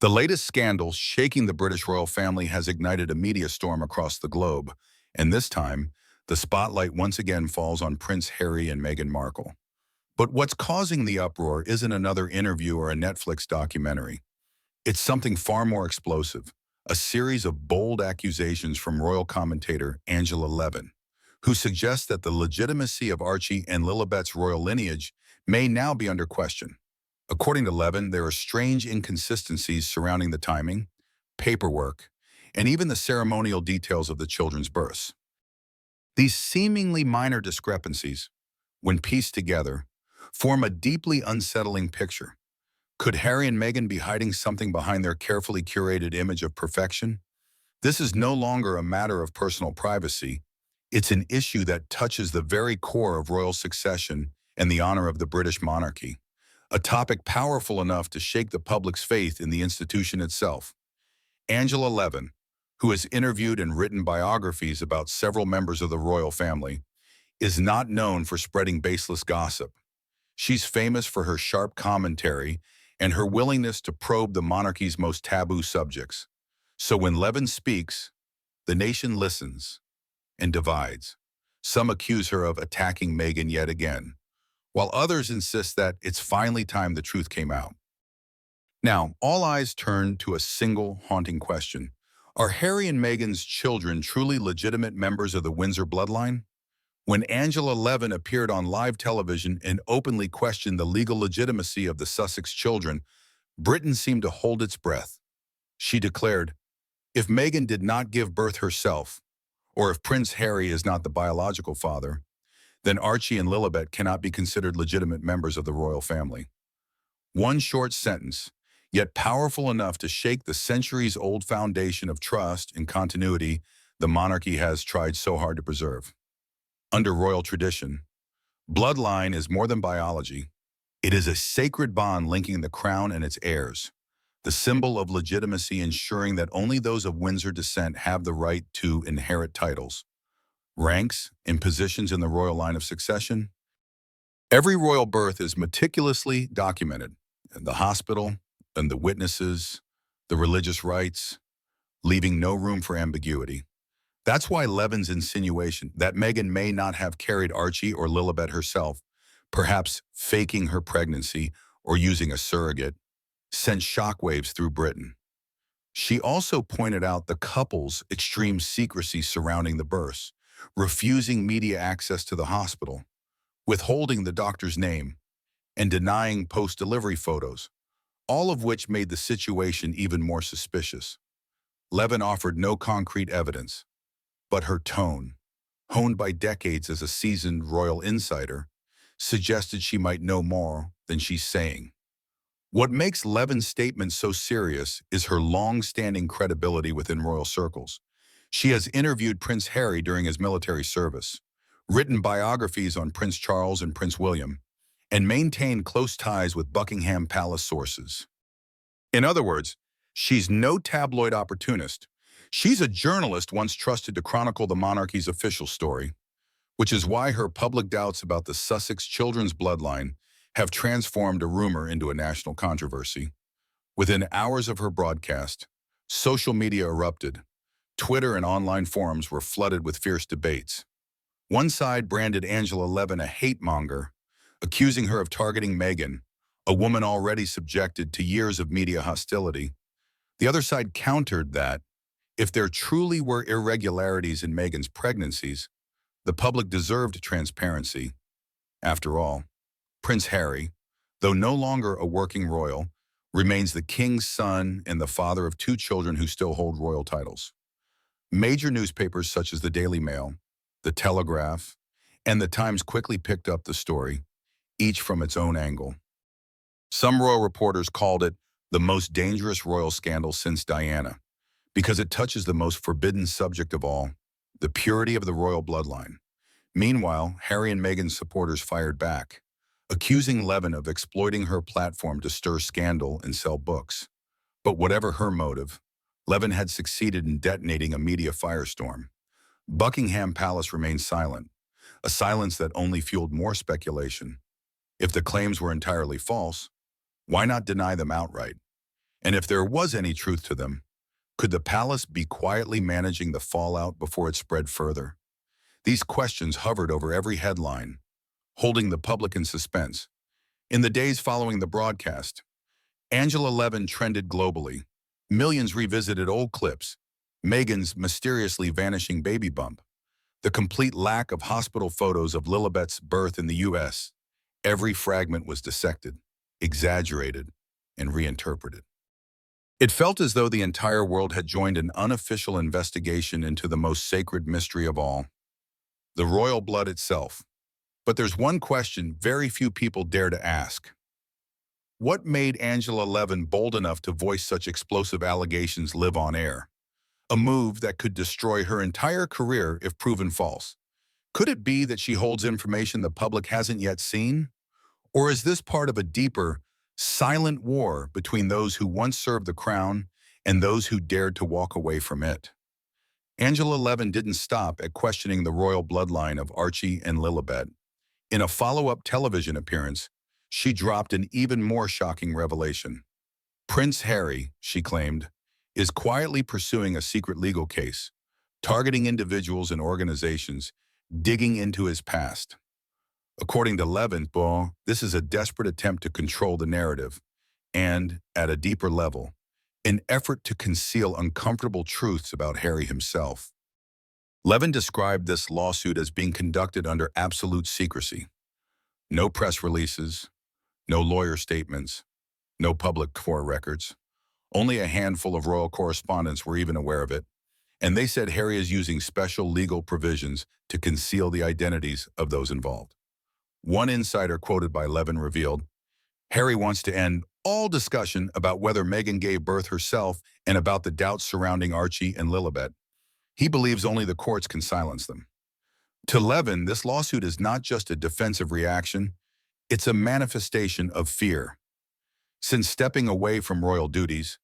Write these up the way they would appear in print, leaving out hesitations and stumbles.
The latest scandal shaking the British royal family has ignited a media storm across the globe, and this time, the spotlight once again falls on Prince Harry and Meghan Markle. But what's causing the uproar isn't another interview or a Netflix documentary. It's something far more explosive, a series of bold accusations from royal commentator Angela Levin, who suggests that the legitimacy of Archie and Lilibet's royal lineage may now be under question. According to Levin, there are strange inconsistencies surrounding the timing, paperwork, and even the ceremonial details of the children's births. These seemingly minor discrepancies, when pieced together, form a deeply unsettling picture. Could Harry and Meghan be hiding something behind their carefully curated image of perfection? This is no longer a matter of personal privacy. It's an issue that touches the very core of royal succession and the honor of the British monarchy, a topic powerful enough to shake the public's faith in the institution itself. Angela Levin, who has interviewed and written biographies about several members of the royal family, is not known for spreading baseless gossip. She's famous for her sharp commentary and her willingness to probe the monarchy's most taboo subjects. So when Levin speaks, the nation listens and divides. Some accuse her of attacking Meghan yet again, while others insist that it's finally time the truth came out. Now, all eyes turn to a single haunting question. Are Harry and Meghan's children truly legitimate members of the Windsor bloodline? When Angela Levin appeared on live television and openly questioned the legal legitimacy of the Sussex children, Britain seemed to hold its breath. She declared, "If Meghan did not give birth herself, or if Prince Harry is not the biological father, then Archie and Lilibet cannot be considered legitimate members of the royal family." One short sentence, yet powerful enough to shake the centuries-old foundation of trust and continuity the monarchy has tried so hard to preserve. Under royal tradition, bloodline is more than biology. It is a sacred bond linking the crown and its heirs, the symbol of legitimacy ensuring that only those of Windsor descent have the right to inherit titles, ranks, and positions in the royal line of succession. Every royal birth is meticulously documented, and the hospital, and the witnesses, the religious rites, leaving no room for ambiguity. That's why Levin's insinuation that Meghan may not have carried Archie or Lilibet herself, perhaps faking her pregnancy or using a surrogate, sent shockwaves through Britain. She also pointed out the couple's extreme secrecy surrounding the births, refusing media access to the hospital, withholding the doctor's name, and denying post-delivery photos, all of which made the situation even more suspicious. Levin offered no concrete evidence, but her tone, honed by decades as a seasoned royal insider, suggested she might know more than she's saying. What makes Levin's statement so serious is her long-standing credibility within royal circles. She has interviewed Prince Harry during his military service, written biographies on Prince Charles and Prince William, and maintained close ties with Buckingham Palace sources. In other words, she's no tabloid opportunist. She's a journalist once trusted to chronicle the monarchy's official story, which is why her public doubts about the Sussex children's bloodline have transformed a rumor into a national controversy. Within hours of her broadcast, social media erupted. Twitter and online forums were flooded with fierce debates. One side branded Angela Levin a hate monger, accusing her of targeting Meghan, a woman already subjected to years of media hostility. The other side countered that, if there truly were irregularities in Meghan's pregnancies, the public deserved transparency. After all, Prince Harry, though no longer a working royal, remains the king's son and the father of two children who still hold royal titles. Major newspapers such as the Daily Mail, the Telegraph, and the Times quickly picked up the story, each from its own angle. Some royal reporters called it the most dangerous royal scandal since Diana, because it touches the most forbidden subject of all, the purity of the royal bloodline. Meanwhile, Harry and Meghan's supporters fired back, accusing Levin of exploiting her platform to stir scandal and sell books. But whatever her motive, Levin had succeeded in detonating a media firestorm. Buckingham Palace remained silent, a silence that only fueled more speculation. If the claims were entirely false, why not deny them outright? And if there was any truth to them, could the palace be quietly managing the fallout before it spread further? These questions hovered over every headline, holding the public in suspense. In the days following the broadcast, Angela Levin trended globally. Millions revisited old clips, Meghan's mysteriously vanishing baby bump, the complete lack of hospital photos of Lilibet's birth in the U.S. Every fragment was dissected, exaggerated, and reinterpreted. It felt as though the entire world had joined an unofficial investigation into the most sacred mystery of all, the royal blood itself. But there's one question very few people dare to ask. What made Angela Levin bold enough to voice such explosive allegations live on air? A move that could destroy her entire career if proven false. Could it be that she holds information the public hasn't yet seen? Or is this part of a deeper, silent war between those who once served the crown and those who dared to walk away from it? Angela Levin didn't stop at questioning the royal bloodline of Archie and Lilibet. In a follow-up television appearance, she dropped an even more shocking revelation. Prince Harry, she claimed, is quietly pursuing a secret legal case, targeting individuals and organizations, digging into his past. According to Levin, this is a desperate attempt to control the narrative and, at a deeper level, an effort to conceal uncomfortable truths about Harry himself. Levin described this lawsuit as being conducted under absolute secrecy. No press releases, no lawyer statements, no public court records. Only a handful of royal correspondents were even aware of it, and they said Harry is using special legal provisions to conceal the identities of those involved. One insider quoted by Levin revealed, Harry wants to end all discussion about whether Meghan gave birth herself and about the doubts surrounding Archie and Lilibet. He believes only the courts can silence them. To Levin, this lawsuit is not just a defensive reaction, it's a manifestation of fear. Since stepping away from royal duties,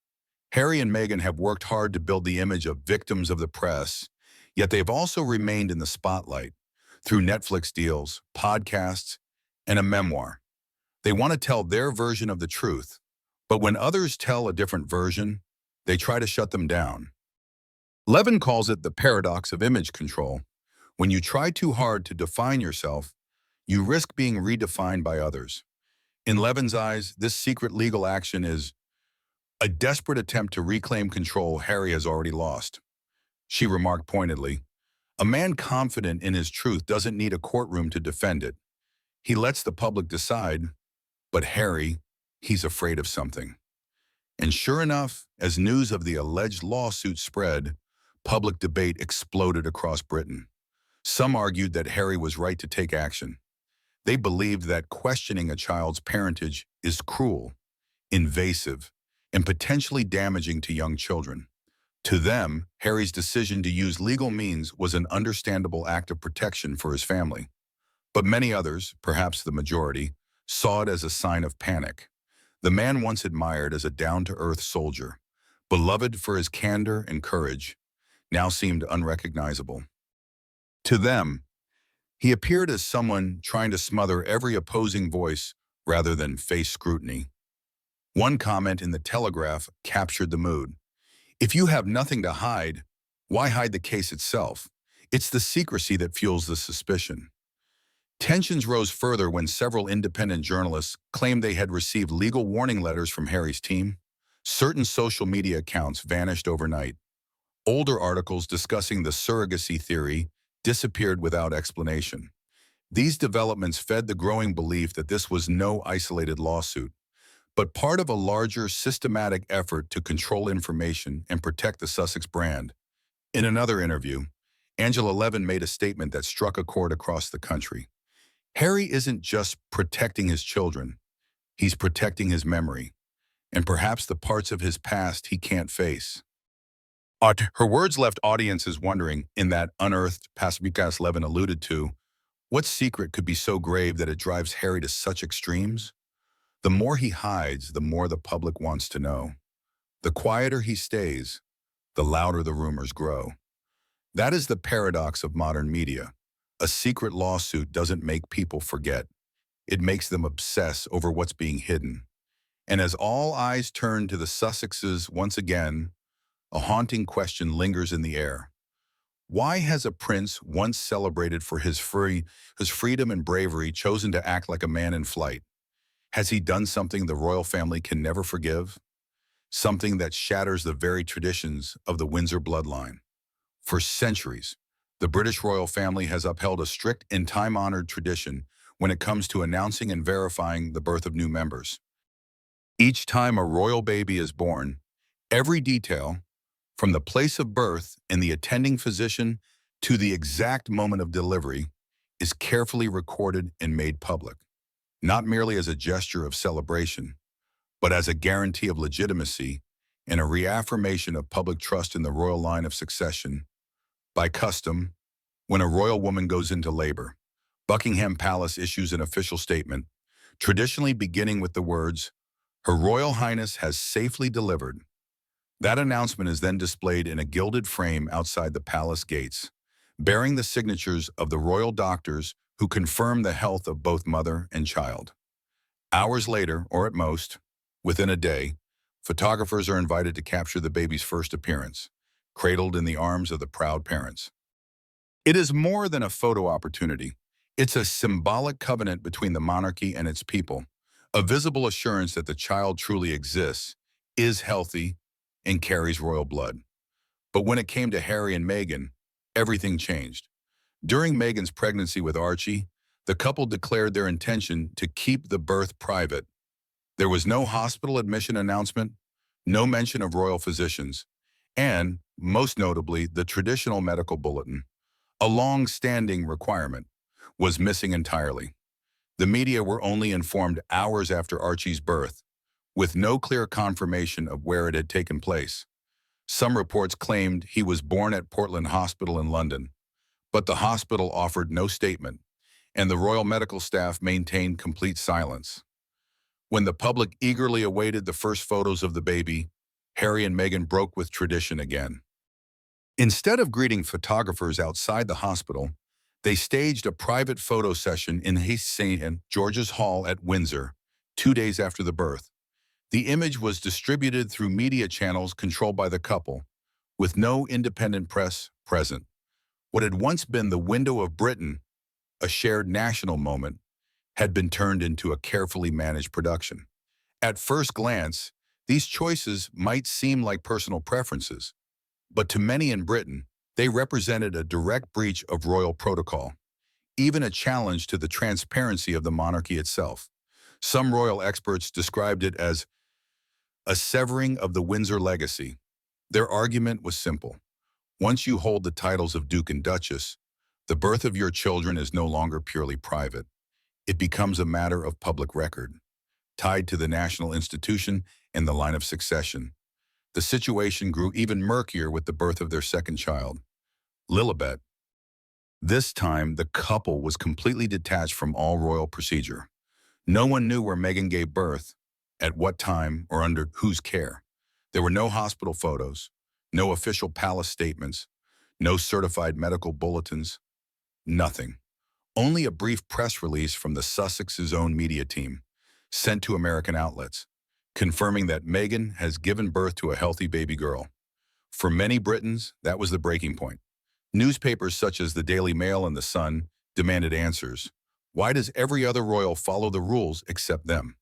Harry and Meghan have worked hard to build the image of victims of the press, yet they've also remained in the spotlight through Netflix deals, podcasts, and a memoir. They want to tell their version of the truth, but when others tell a different version, they try to shut them down. Levin calls it the paradox of image control. When you try too hard to define yourself, you risk being redefined by others. In Levin's eyes, this secret legal action is a desperate attempt to reclaim control Harry has already lost. She remarked pointedly, a man confident in his truth doesn't need a courtroom to defend it. He lets the public decide, but Harry, he's afraid of something. And sure enough, as news of the alleged lawsuit spread, public debate exploded across Britain. Some argued that Harry was right to take action. They believed that questioning a child's parentage is cruel, invasive, and potentially damaging to young children. To them, Harry's decision to use legal means was an understandable act of protection for his family. But many others, perhaps the majority, saw it as a sign of panic. The man once admired as a down-to-earth soldier, beloved for his candor and courage, now seemed unrecognizable. To them, he appeared as someone trying to smother every opposing voice rather than face scrutiny. One comment in the Telegraph captured the mood. If you have nothing to hide, why hide the case itself? It's the secrecy that fuels the suspicion. Tensions rose further when several independent journalists claimed they had received legal warning letters from Harry's team. Certain social media accounts vanished overnight. Older articles discussing the surrogacy theory disappeared without explanation. These developments fed the growing belief that this was no isolated lawsuit, but part of a larger systematic effort to control information and protect the Sussex brand. In another interview, Angela Levin made a statement that struck a chord across the country. Harry isn't just protecting his children, he's protecting his memory, and perhaps the parts of his past he can't face. Her words left audiences wondering, in that unearthed past because Levin alluded to, what secret could be so grave that it drives Harry to such extremes? The more he hides, the more the public wants to know. The quieter he stays, the louder the rumors grow. That is the paradox of modern media. A secret lawsuit doesn't make people forget. It makes them obsess over what's being hidden. And as all eyes turn to the Sussexes once again, a haunting question lingers in the air. Why has a prince once celebrated for his freedom and bravery chosen to act like a man in flight? Has he done something the royal family can never forgive? Something that shatters the very traditions of the Windsor bloodline? For centuries, the British royal family has upheld a strict and time-honored tradition when it comes to announcing and verifying the birth of new members. Each time a royal baby is born, every detail, from the place of birth and the attending physician to the exact moment of delivery, is carefully recorded and made public, not merely as a gesture of celebration, but as a guarantee of legitimacy and a reaffirmation of public trust in the royal line of succession. By custom, when a royal woman goes into labor, Buckingham Palace issues an official statement, traditionally beginning with the words, "Her Royal Highness has safely delivered." That announcement is then displayed in a gilded frame outside the palace gates, bearing the signatures of the royal doctors who confirm the health of both mother and child. Hours later, or at most, within a day, photographers are invited to capture the baby's first appearance, cradled in the arms of the proud parents. It is more than a photo opportunity. It's a symbolic covenant between the monarchy and its people, a visible assurance that the child truly exists, is healthy, and carries royal blood. But when it came to Harry and Meghan, everything changed. During Meghan's pregnancy with Archie, the couple declared their intention to keep the birth private. There was no hospital admission announcement, no mention of royal physicians, and, most notably, the traditional medical bulletin, a long-standing requirement, was missing entirely. The media were only informed hours after Archie's birth, with no clear confirmation of where it had taken place. Some reports claimed he was born at Portland Hospital in London, but the hospital offered no statement, and the royal medical staff maintained complete silence. When the public eagerly awaited the first photos of the baby, Harry and Meghan broke with tradition again. Instead of greeting photographers outside the hospital, they staged a private photo session in St. George's Hall at Windsor, 2 days after the birth. The image was distributed through media channels controlled by the couple, with no independent press present. What had once been the window of Britain, a shared national moment, had been turned into a carefully managed production. At first glance, these choices might seem like personal preferences, but to many in Britain, they represented a direct breach of royal protocol, even a challenge to the transparency of the monarchy itself. Some royal experts described it as a severing of the Windsor legacy. Their argument was simple. Once you hold the titles of Duke and Duchess, the birth of your children is no longer purely private. It becomes a matter of public record, tied to the national institution and the line of succession. The situation grew even murkier with the birth of their second child, Lilibet. This time, the couple was completely detached from all royal procedure. No one knew where Meghan gave birth, at what time, or under whose care. There were no hospital photos, no official palace statements, no certified medical bulletins, nothing. Only a brief press release from the Sussex's own media team, sent to American outlets, confirming that Meghan has given birth to a healthy baby girl. For many Britons, that was the breaking point. Newspapers such as the Daily Mail and the Sun demanded answers. Why does every other royal follow the rules except them?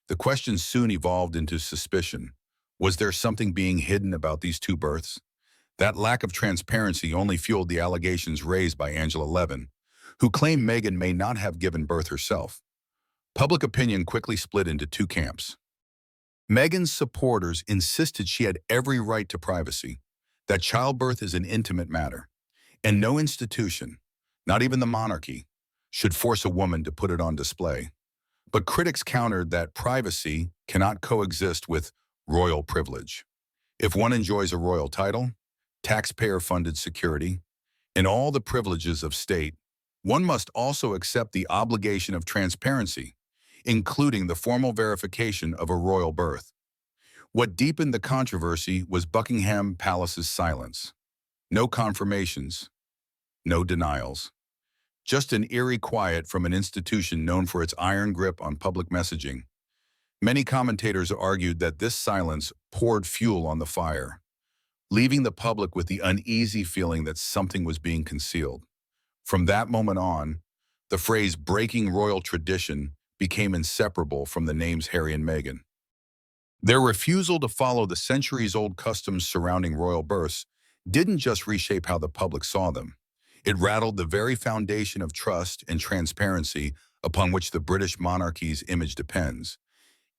The question soon evolved into suspicion. Was there something being hidden about these two births? That lack of transparency only fueled the allegations raised by Angela Levin, who claimed Meghan may not have given birth herself. Public opinion quickly split into two camps. Meghan's supporters insisted she had every right to privacy, that childbirth is an intimate matter, and no institution, not even the monarchy, should force a woman to put it on display. But critics countered that privacy cannot coexist with royal privilege. If one enjoys a royal title, taxpayer-funded security, and all the privileges of state, one must also accept the obligation of transparency, including the formal verification of a royal birth. What deepened the controversy was Buckingham Palace's silence. No confirmations, no denials. Just an eerie quiet from an institution known for its iron grip on public messaging. Many commentators argued that this silence poured fuel on the fire, leaving the public with the uneasy feeling that something was being concealed. From that moment on, the phrase breaking royal tradition became inseparable from the names Harry and Meghan. Their refusal to follow the centuries-old customs surrounding royal births didn't just reshape how the public saw them. It rattled the very foundation of trust and transparency upon which the British monarchy's image depends.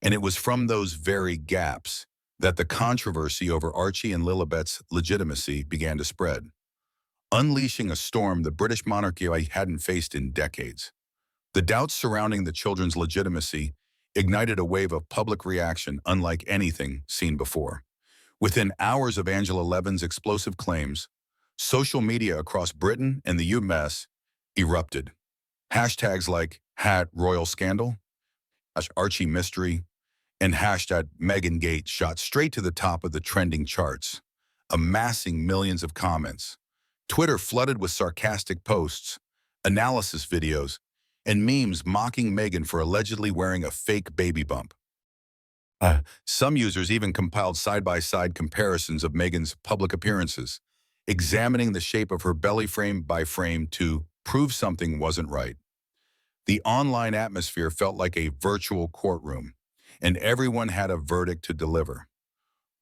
And it was from those very gaps that the controversy over Archie and Lilibet's legitimacy began to spread, unleashing a storm the British monarchy hadn't faced in decades. The doubts surrounding the children's legitimacy ignited a wave of public reaction unlike anything seen before. Within hours of Angela Levin's explosive claims, social media across Britain and the US erupted. Hashtags like #RoyalScandal, #ArchieMystery, and #MeghanGate shot straight to the top of the trending charts, amassing millions of comments. Twitter flooded with sarcastic posts, analysis videos, and memes mocking Meghan for allegedly wearing a fake baby bump. Some users even compiled side-by-side comparisons of Meghan's public appearances, examining the shape of her belly frame by frame to prove something wasn't right. The online atmosphere felt like a virtual courtroom, and everyone had a verdict to deliver.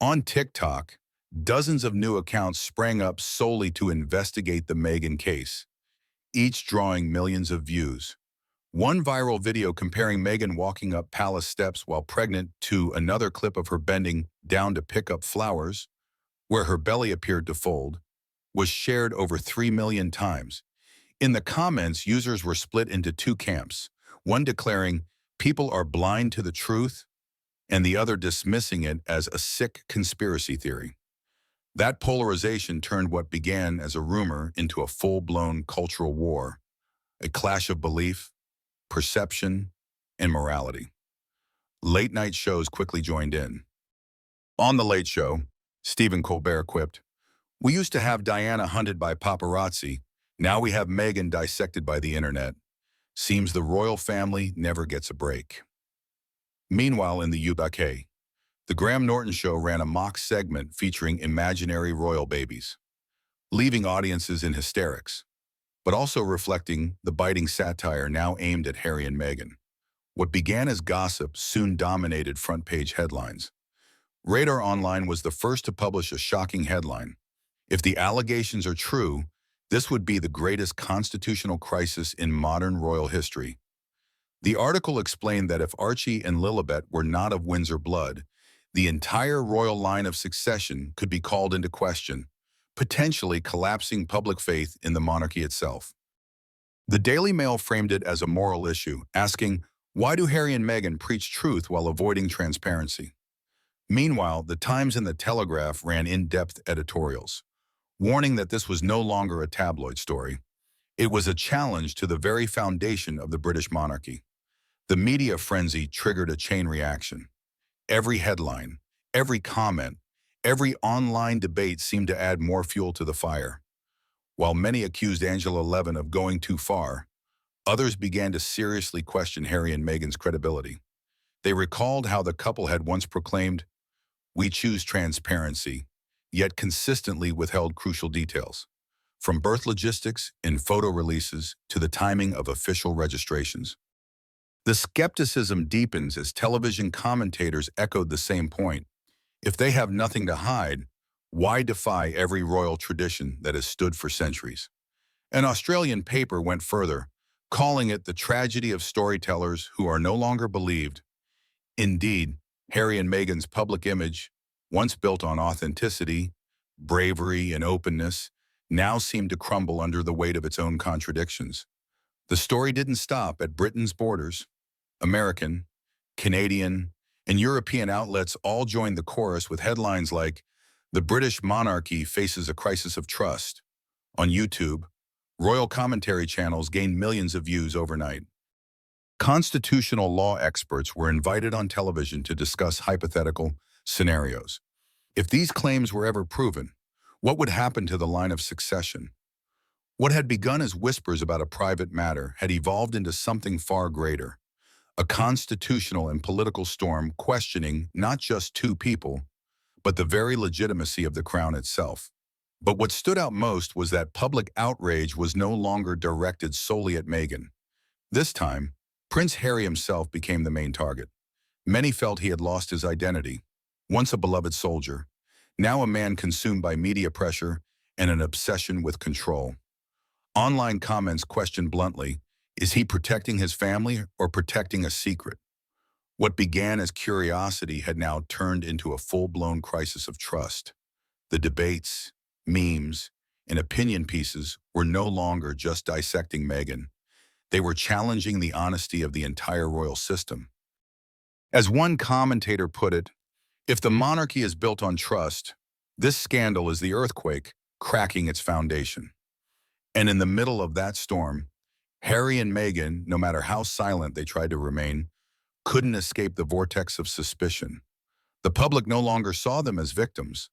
On TikTok, dozens of new accounts sprang up solely to investigate the Meghan case, each drawing millions of views. One viral video comparing Meghan walking up palace steps while pregnant to another clip of her bending down to pick up flowers, where her belly appeared to fold, was shared over 3 million times. In the comments, users were split into two camps, one declaring people are blind to the truth, and the other dismissing it as a sick conspiracy theory. That polarization turned what began as a rumor into a full-blown cultural war, a clash of belief, perception, and morality. Late-night shows quickly joined in. On The Late Show, Stephen Colbert quipped, "We used to have Diana hunted by paparazzi. Now we have Meghan dissected by the internet. Seems the royal family never gets a break." Meanwhile, in the UK, the Graham Norton Show ran a mock segment featuring imaginary royal babies, leaving audiences in hysterics, but also reflecting the biting satire now aimed at Harry and Meghan. What began as gossip soon dominated front-page headlines. Radar Online was the first to publish a shocking headline. If the allegations are true, this would be the greatest constitutional crisis in modern royal history. The article explained that if Archie and Lilibet were not of Windsor blood, the entire royal line of succession could be called into question, potentially collapsing public faith in the monarchy itself. The Daily Mail framed it as a moral issue, asking, why do Harry and Meghan preach truth while avoiding transparency? Meanwhile, the Times and the Telegraph ran in-depth editorials, warning that this was no longer a tabloid story. It was a challenge to the very foundation of the British monarchy. The media frenzy triggered a chain reaction. Every headline, every comment, every online debate seemed to add more fuel to the fire. While many accused Angela Levin of going too far, others began to seriously question Harry and Meghan's credibility. They recalled how the couple had once proclaimed, "We choose transparency," yet consistently withheld crucial details, from birth logistics and photo releases to the timing of official registrations. The skepticism deepens as television commentators echoed the same point. If they have nothing to hide, why defy every royal tradition that has stood for centuries? An Australian paper went further, calling it the tragedy of storytellers who are no longer believed. Indeed, Harry and Meghan's public image, once built on authenticity, bravery, and openness, now seemed to crumble under the weight of its own contradictions. The story didn't stop at Britain's borders. American, Canadian, and European outlets all joined the chorus with headlines like, "The British monarchy faces a crisis of trust." On YouTube, royal commentary channels gained millions of views overnight. Constitutional law experts were invited on television to discuss hypothetical scenarios. If these claims were ever proven, what would happen to the line of succession? What had begun as whispers about a private matter had evolved into something far greater, a constitutional and political storm questioning not just two people, but the very legitimacy of the crown itself. But what stood out most was that public outrage was no longer directed solely at Meghan. This time, Prince Harry himself became the main target. Many felt he had lost his identity. Once a beloved soldier, now a man consumed by media pressure and an obsession with control. Online comments questioned bluntly, is he protecting his family or protecting a secret? What began as curiosity had now turned into a full-blown crisis of trust. The debates, memes, and opinion pieces were no longer just dissecting Meghan. They were challenging the honesty of the entire royal system. As one commentator put it, if the monarchy is built on trust, this scandal is the earthquake cracking its foundation. And in the middle of that storm, Harry and Meghan, no matter how silent they tried to remain, couldn't escape the vortex of suspicion. The public no longer saw them as victims,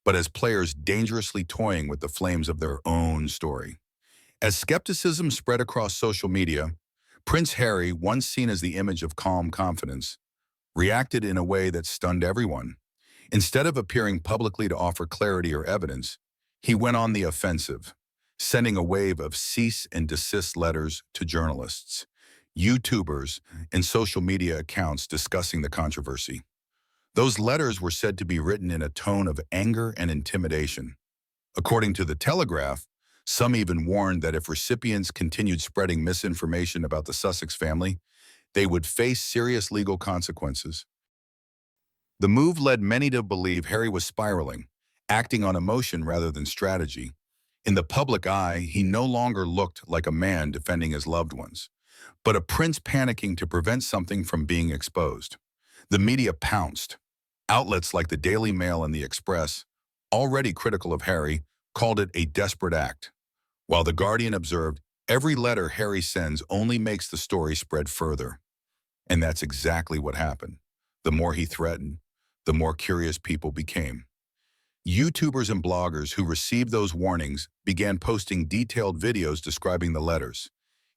but as players dangerously toying with the flames of their own story. As skepticism spread across social media, Prince Harry, once seen as the image of calm confidence, reacted in a way that stunned everyone. Instead of appearing publicly to offer clarity or evidence, he went on the offensive, sending a wave of cease and desist letters to journalists, YouTubers, and social media accounts discussing the controversy. Those letters were said to be written in a tone of anger and intimidation. According to The Telegraph, some even warned that if recipients continued spreading misinformation about the Sussex family, they would face serious legal consequences. The move led many to believe Harry was spiraling, acting on emotion rather than strategy. In the public eye, he no longer looked like a man defending his loved ones, but a prince panicking to prevent something from being exposed. The media pounced. Outlets like the Daily Mail and the Express, already critical of Harry, called it a desperate act, while The Guardian observed, every letter Harry sends only makes the story spread further. And that's exactly what happened. The more he threatened, the more curious people became. YouTubers and bloggers who received those warnings began posting detailed videos describing the letters,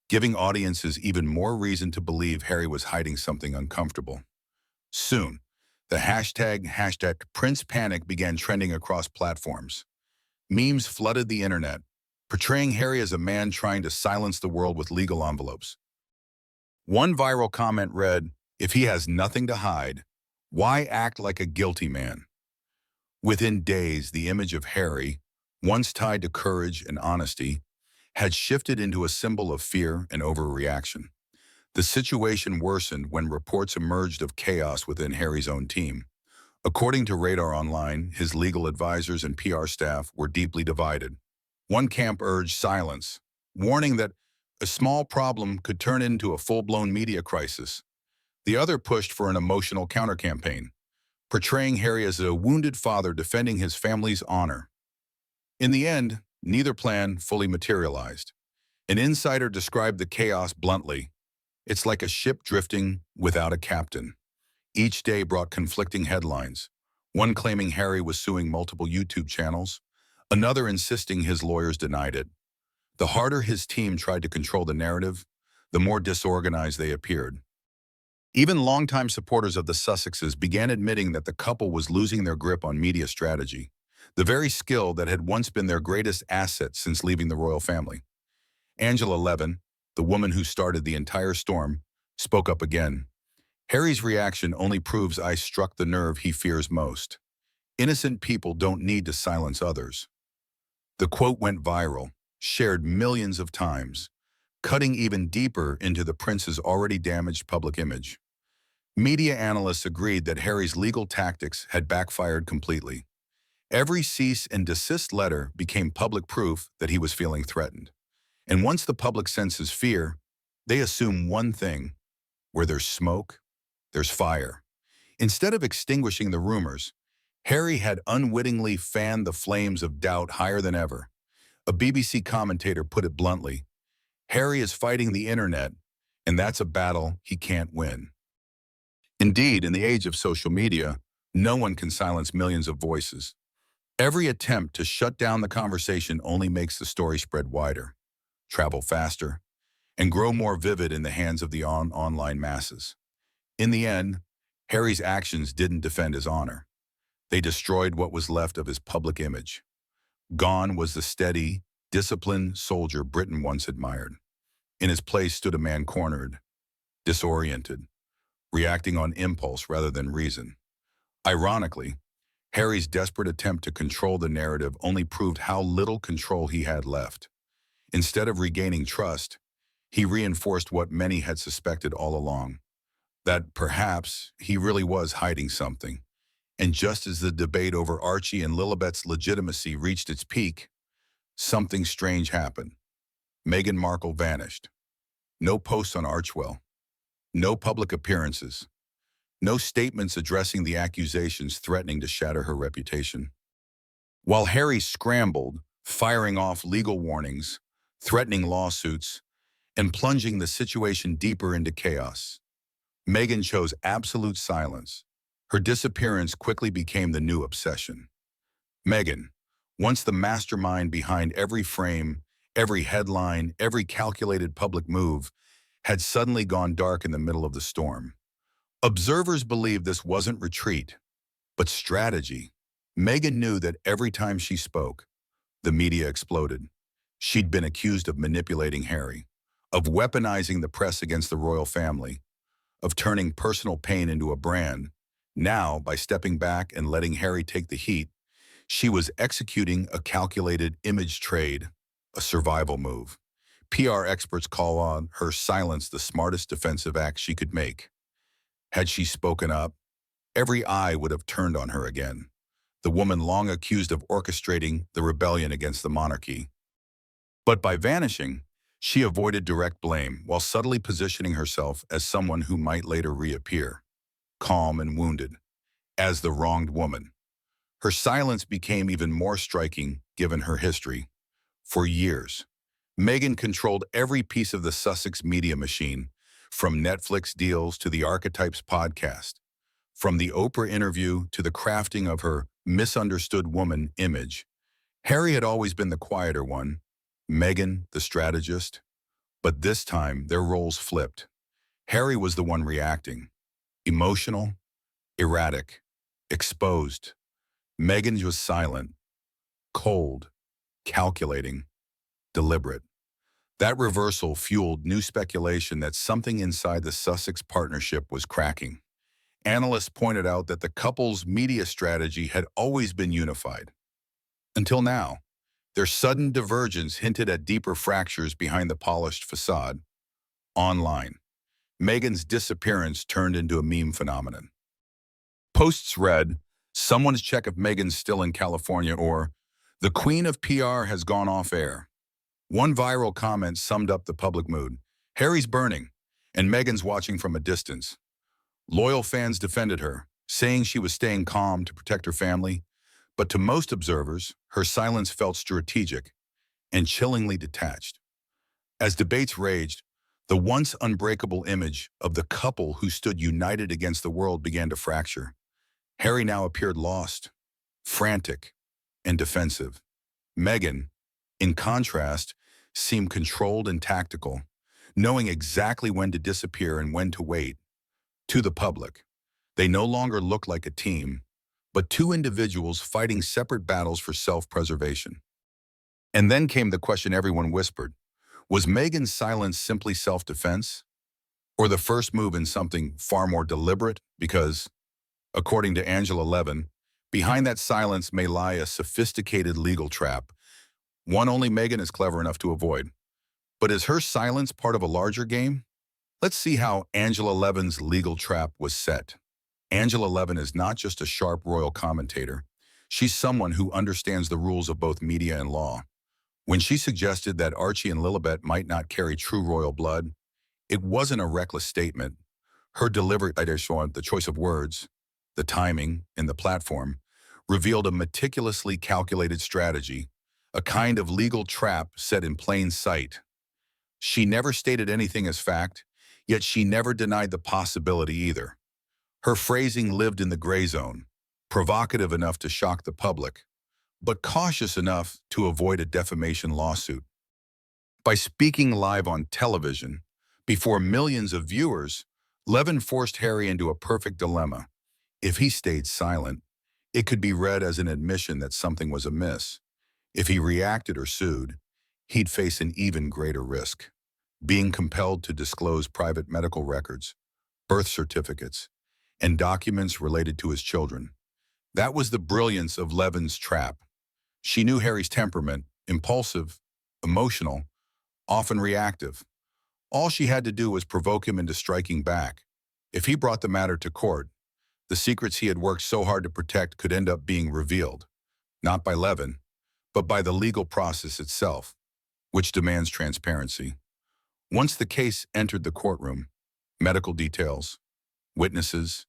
giving audiences even more reason to believe Harry was hiding something uncomfortable. Soon, the hashtag Prince Panic began trending across platforms. Memes flooded the internet, portraying Harry as a man trying to silence the world with legal envelopes. One viral comment read, "If he has nothing to hide, why act like a guilty man?" Within days, the image of Harry, once tied to courage and honesty, had shifted into a symbol of fear and overreaction. The situation worsened when reports emerged of chaos within Harry's own team. According to Radar Online, his legal advisors and PR staff were deeply divided. One camp urged silence, warning that a small problem could turn into a full-blown media crisis. The other pushed for an emotional counter-campaign, portraying Harry as a wounded father defending his family's honor. In the end, neither plan fully materialized. An insider described the chaos bluntly. It's like a ship drifting without a captain. Each day brought conflicting headlines, one claiming Harry was suing multiple YouTube channels, another insisting his lawyers denied it. The harder his team tried to control the narrative, the more disorganized they appeared. Even longtime supporters of the Sussexes began admitting that the couple was losing their grip on media strategy, the very skill that had once been their greatest asset since leaving the royal family. Angela Levin, the woman who started the entire storm, spoke up again. Harry's reaction only proves I struck the nerve he fears most. Innocent people don't need to silence others. The quote went viral, shared millions of times, cutting even deeper into the prince's already damaged public image. Media analysts agreed that Harry's legal tactics had backfired completely. Every cease and desist letter became public proof that he was feeling threatened. And once the public senses fear, they assume one thing: where there's smoke, there's fire. Instead of extinguishing the rumors, Harry had unwittingly fanned the flames of doubt higher than ever. A BBC commentator put it bluntly, Harry is fighting the internet, and that's a battle he can't win. Indeed, in the age of social media, no one can silence millions of voices. Every attempt to shut down the conversation only makes the story spread wider, travel faster, and grow more vivid in the hands of the online masses. In the end, Harry's actions didn't defend his honor. They destroyed what was left of his public image. Gone was the steady, disciplined soldier Britain once admired. In his place stood a man cornered, disoriented, reacting on impulse rather than reason. Ironically, Harry's desperate attempt to control the narrative only proved how little control he had left. Instead of regaining trust, he reinforced what many had suspected all along, that perhaps he really was hiding something. And just as the debate over Archie and Lilibet's legitimacy reached its peak, something strange happened. Meghan Markle vanished. No posts on Archewell. No public appearances. No statements addressing the accusations threatening to shatter her reputation. While Harry scrambled, firing off legal warnings, threatening lawsuits, and plunging the situation deeper into chaos, Meghan chose absolute silence. Her disappearance quickly became the new obsession. Meghan, once the mastermind behind every frame, every headline, every calculated public move, had suddenly gone dark in the middle of the storm. Observers believed this wasn't retreat, but strategy. Meghan knew that every time she spoke, the media exploded. She'd been accused of manipulating Harry, of weaponizing the press against the royal family, of turning personal pain into a brand. Now, by stepping back and letting Harry take the heat, she was executing a calculated image trade, a survival move. PR experts call on her silence the smartest defensive act she could make. Had she spoken up, every eye would have turned on her again, the woman long accused of orchestrating the rebellion against the monarchy. But by vanishing, she avoided direct blame while subtly positioning herself as someone who might later reappear, calm and wounded, as the wronged woman. Her silence became even more striking given her history. For years, Meghan controlled every piece of the Sussex media machine, from Netflix deals to the Archetypes podcast, from the Oprah interview to the crafting of her misunderstood woman image. Harry had always been the quieter one, Meghan the strategist, but this time their roles flipped. Harry was the one reacting, emotional, erratic, exposed. Meghan was silent, cold, calculating, deliberate. That reversal fueled new speculation that something inside the Sussex partnership was cracking. Analysts pointed out that the couple's media strategy had always been unified. Until now, their sudden divergence hinted at deeper fractures behind the polished facade. Online, Meghan's disappearance turned into a meme phenomenon. Posts read, "Someone's check if Meghan's still in California," or "The Queen of PR has gone off air." One viral comment summed up the public mood. Harry's burning, and Meghan's watching from a distance. Loyal fans defended her, saying she was staying calm to protect her family, but to most observers, her silence felt strategic and chillingly detached. As debates raged, the once unbreakable image of the couple who stood united against the world began to fracture. Harry now appeared lost, frantic, and defensive. Meghan, in contrast, seemed controlled and tactical, knowing exactly when to disappear and when to wait. To the public, they no longer looked like a team, but two individuals fighting separate battles for self-preservation. And then came the question everyone whispered. Was Meghan's silence simply self-defense? Or the first move in something far more deliberate? Because, according to Angela Levin, behind that silence may lie a sophisticated legal trap, one only Meghan is clever enough to avoid. But is her silence part of a larger game? Let's see how Angela Levin's legal trap was set. Angela Levin is not just a sharp royal commentator. She's someone who understands the rules of both media and law. When she suggested that Archie and Lilibet might not carry true royal blood, it wasn't a reckless statement. Her deliberate the choice of words, the timing, and the platform revealed a meticulously calculated strategy, a kind of legal trap set in plain sight. She never stated anything as fact, yet she never denied the possibility either. Her phrasing lived in the gray zone, provocative enough to shock the public, but cautious enough to avoid a defamation lawsuit. By speaking live on television, before millions of viewers, Levin forced Harry into a perfect dilemma. If he stayed silent, it could be read as an admission that something was amiss. If he reacted or sued, he'd face an even greater risk, being compelled to disclose private medical records, birth certificates, and documents related to his children. That was the brilliance of Levin's trap. She knew Harry's temperament, impulsive, emotional, often reactive. All she had to do was provoke him into striking back. If he brought the matter to court, the secrets he had worked so hard to protect could end up being revealed, not by Levin, but by the legal process itself, which demands transparency. Once the case entered the courtroom, medical details, witnesses,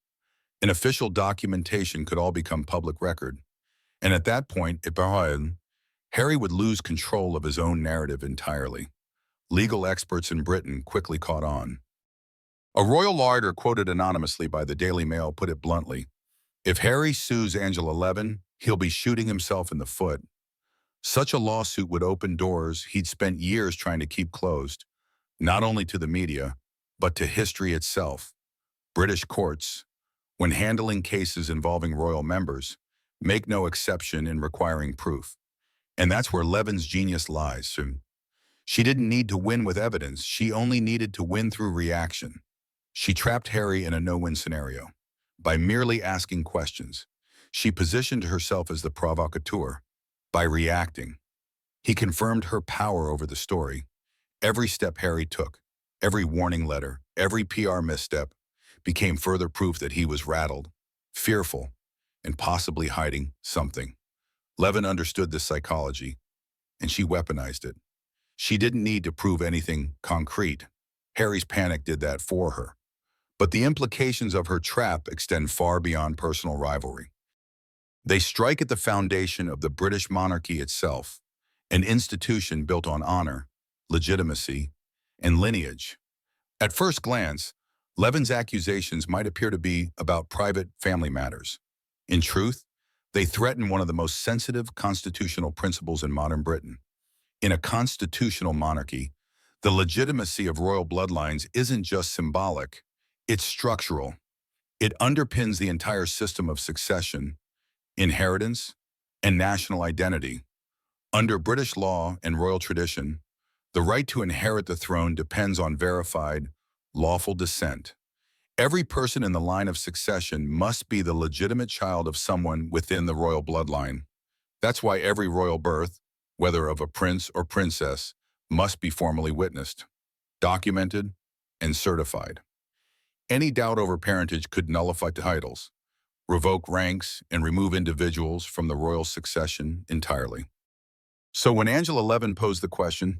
and official documentation could all become public record. And at that point, Harry would lose control of his own narrative entirely. Legal experts in Britain quickly caught on. A royal lawyer quoted anonymously by the Daily Mail put it bluntly, "If Harry sues Angela Levin, he'll be shooting himself in the foot." Such a lawsuit would open doors he'd spent years trying to keep closed, not only to the media, but to history itself. British courts, when handling cases involving royal members, make no exception in requiring proof. And that's where Levin's genius lies. She didn't need to win with evidence, she only needed to win through reaction. She trapped Harry in a no-win scenario. By merely asking questions, she positioned herself as the provocateur. By reacting, he confirmed her power over the story. Every step Harry took, every warning letter, every PR misstep, became further proof that he was rattled, fearful, and possibly hiding something. Levin understood this psychology, and she weaponized it. She didn't need to prove anything concrete. Harry's panic did that for her. But the implications of her trap extend far beyond personal rivalry. They strike at the foundation of the British monarchy itself, an institution built on honor, legitimacy, and lineage. At first glance, Levin's accusations might appear to be about private family matters. In truth, they threaten one of the most sensitive constitutional principles in modern Britain. In a constitutional monarchy, the legitimacy of royal bloodlines isn't just symbolic, it's structural. It underpins the entire system of succession, inheritance, and national identity. Under British law and royal tradition, the right to inherit the throne depends on verified, lawful descent. Every person in the line of succession must be the legitimate child of someone within the royal bloodline. That's why every royal birth, whether of a prince or princess, must be formally witnessed, documented, and certified. Any doubt over parentage could nullify titles, revoke ranks, and remove individuals from the royal succession entirely. So when Angela Levin posed the question,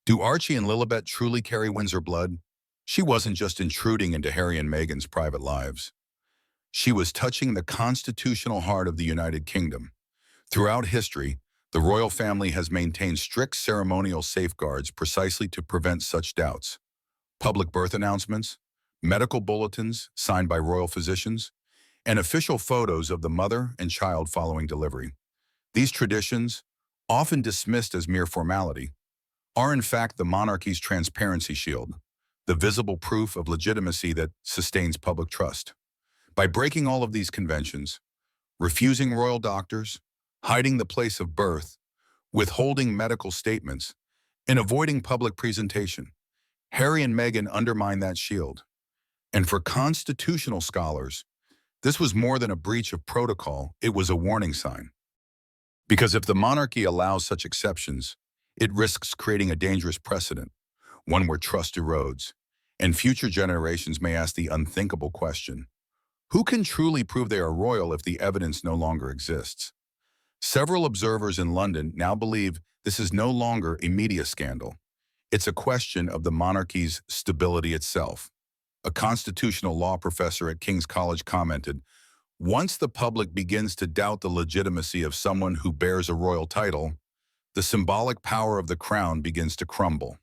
do Archie and Lilibet truly carry Windsor blood? She wasn't just intruding into Harry and Meghan's private lives. She was touching the constitutional heart of the United Kingdom. Throughout history, the royal family has maintained strict ceremonial safeguards precisely to prevent such doubts. Public birth announcements, medical bulletins signed by royal physicians, and official photos of the mother and child following delivery. These traditions, often dismissed as mere formality, are in fact the monarchy's transparency shield, the visible proof of legitimacy that sustains public trust. By breaking all of these conventions, refusing royal doctors, hiding the place of birth, withholding medical statements, and avoiding public presentation, Harry and Meghan undermine that shield. And for constitutional scholars, this was more than a breach of protocol, it was a warning sign. Because if the monarchy allows such exceptions, it risks creating a dangerous precedent, one where trust erodes, and future generations may ask the unthinkable question, who can truly prove they are royal if the evidence no longer exists? Several observers in London now believe this is no longer a media scandal. It's a question of the monarchy's stability itself. A constitutional law professor at King's College commented, "Once the public begins to doubt the legitimacy of someone who bears a royal title, the symbolic power of the crown begins to crumble."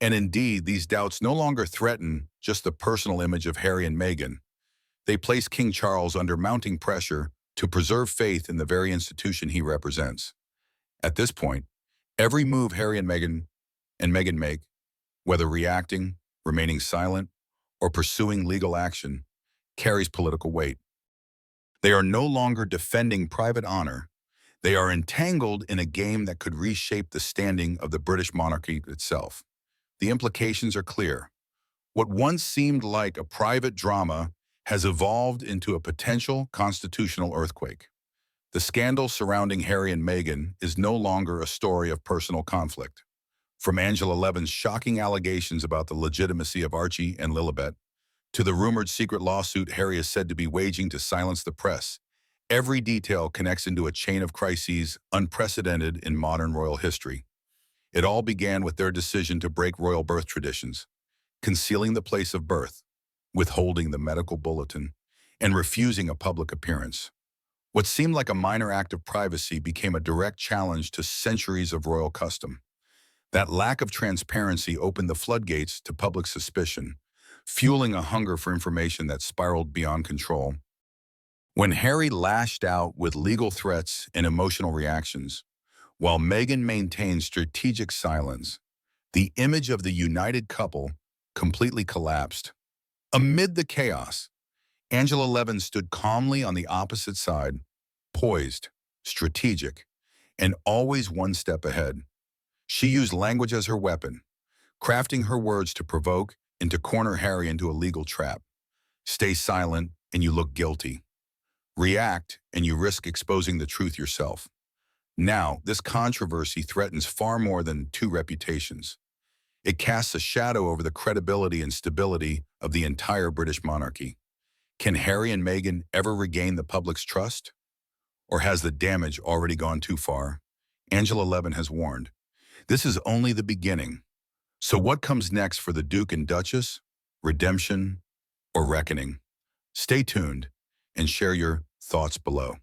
And indeed, these doubts no longer threaten just the personal image of Harry and Meghan. They place King Charles under mounting pressure to preserve faith in the very institution he represents. At this point, every move Harry and Meghan and Meghan make, whether reacting, remaining silent, or pursuing legal action, carries political weight. They are no longer defending private honor. They are entangled in a game that could reshape the standing of the British monarchy itself. The implications are clear. What once seemed like a private drama has evolved into a potential constitutional earthquake. The scandal surrounding Harry and Meghan is no longer a story of personal conflict. From Angela Levin's shocking allegations about the legitimacy of Archie and Lilibet, to the rumored secret lawsuit Harry is said to be waging to silence the press, every detail connects into a chain of crises unprecedented in modern royal history. It all began with their decision to break royal birth traditions, concealing the place of birth, withholding the medical bulletin, and refusing a public appearance. What seemed like a minor act of privacy became a direct challenge to centuries of royal custom. That lack of transparency opened the floodgates to public suspicion, fueling a hunger for information that spiraled beyond control. When Harry lashed out with legal threats and emotional reactions, while Meghan maintained strategic silence, the image of the united couple completely collapsed. Amid the chaos, Angela Levin stood calmly on the opposite side, poised, strategic, and always one step ahead. She used language as her weapon, crafting her words to provoke and to corner Harry into a legal trap. Stay silent and you look guilty. React and you risk exposing the truth yourself. Now, this controversy threatens far more than two reputations. It casts a shadow over the credibility and stability of the entire British monarchy. Can Harry and Meghan ever regain the public's trust? Or has the damage already gone too far? Angela Levin has warned. This is only the beginning. So what comes next for the Duke and Duchess? Redemption or reckoning? Stay tuned and share your thoughts below.